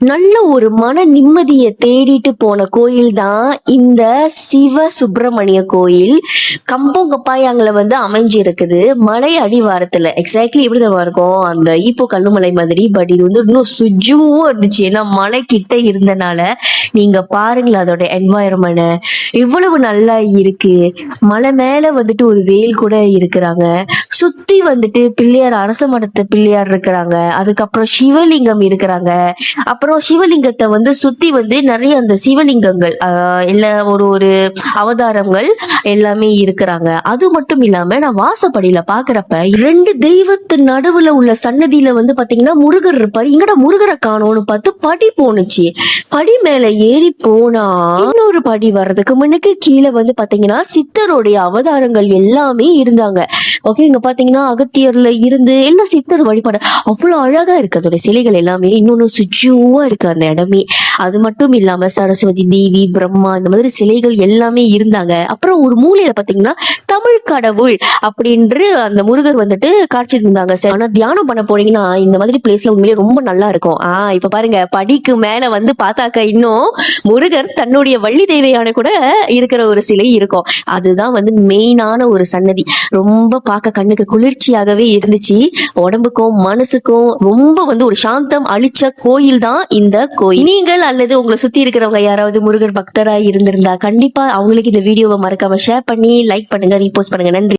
நல்ல ஒரு மன நிம்மதியை தேடிட்டு போன கோயில் தான் இந்த சிவ சுப்பிரமணிய கோயில். கம்பங்கப்பாயாங்கள அமைஞ்சிருக்குது மலை அடிவாரத்துல. எக்ஸாக்ட்லி எப்படிதான் இருக்கும் அந்த ஈப்போ கல்லுமலை மாதிரி. பட் இது இன்னும் சுஜுவும் இருந்துச்சு. ஏன்னா மலை கிட்ட இருந்தனால நீங்க பாருங்களேன் அதோட என்வாயர்மெண்ட் இவ்வளவு நல்லா இருக்கு. மலை மேல ஒரு வேல் கூட இருக்கிறாங்க. சுத்தி பிள்ளையார், அரச மரத்து பிள்ளையார் இருக்கிறாங்க. அதுக்கப்புறம் சிவலிங்கம் இருக்கிறாங்க. அப்புறம் சிவலிங்கத்தை சுத்தி நிறைய அந்த சிவலிங்கங்கள் இல்ல ஒரு ஒரு அவதாரங்கள் எல்லாமே இருக்கிறாங்க. அது மட்டும் இல்லாம நான் வாசப்படியில பாக்குறப்ப 2 தெய்வத்து நடுவுல உள்ள சன்னதியில பாத்தீங்கன்னா முருகர் இருப்பாரு. இங்கட முருகரை காணோம்னு பார்த்து படி போனுச்சு. படி மேல ஏறி போனா இன்னொரு படி வர்றதுக்கு முன்னுக்கு கீழே பாத்தீங்கன்னா சித்தருடைய அவதாரங்கள் எல்லாமே இருந்தாங்க. ஓகே, இங்க பாத்தீங்கன்னா அகத்தியர்ல இருந்து எல்லாம் சித்தர் வழிபாடு அவ்வளவு அழகா இருக்கு. அதோட சிலைகள் எல்லாமே இன்னொன்னு சுஜுவா இருக்கு அந்த இடமே. அது மட்டும் இல்லாம சரஸ்வதி தேவி, பிரம்மா இந்த மாதிரி சிலைகள் எல்லாமே இருந்தாங்க. அப்புறம் ஒரு மூலையில பாத்தீங்கன்னா தமிழ் கடவுள் அப்படின்ற அந்த முருகர் காட்சி இருந்தாங்க. ஆனா தியானம் பண்ண போனீங்கன்னா இந்த மாதிரி பிளேஸ்ல உண்மையிலேயே ரொம்ப நல்லா இருக்கும். இப்ப பாருங்க படிக்கு மேல பார்த்தாக்க இன்னும் முருகர் தன்னுடைய வள்ளி தேவையான கூட இருக்கிற ஒரு சிலை இருக்கும். அதுதான் மெயினான ஒரு சன்னதி. ரொம்ப பார்க்க கண்ணுக்கு குளிர்ச்சியாகவே இருந்துச்சு. உடம்புக்கும் மனசுக்கும் ரொம்ப ஒரு சாந்தம் அளிச்ச கோயில் தான் இந்த கோயில். நீங்கள் அல்லது உங்களை சுத்தி இருக்கிறவங்க யாராவது முருகர் பக்தரா இருந்திருந்தா கண்டிப்பா அவங்களுக்கு இந்த வீடியோவை மறக்காம ஷேர் பண்ணி லைக் பண்ணுங்க, ரீபோஸ்ட் பண்ணுங்க. நன்றி.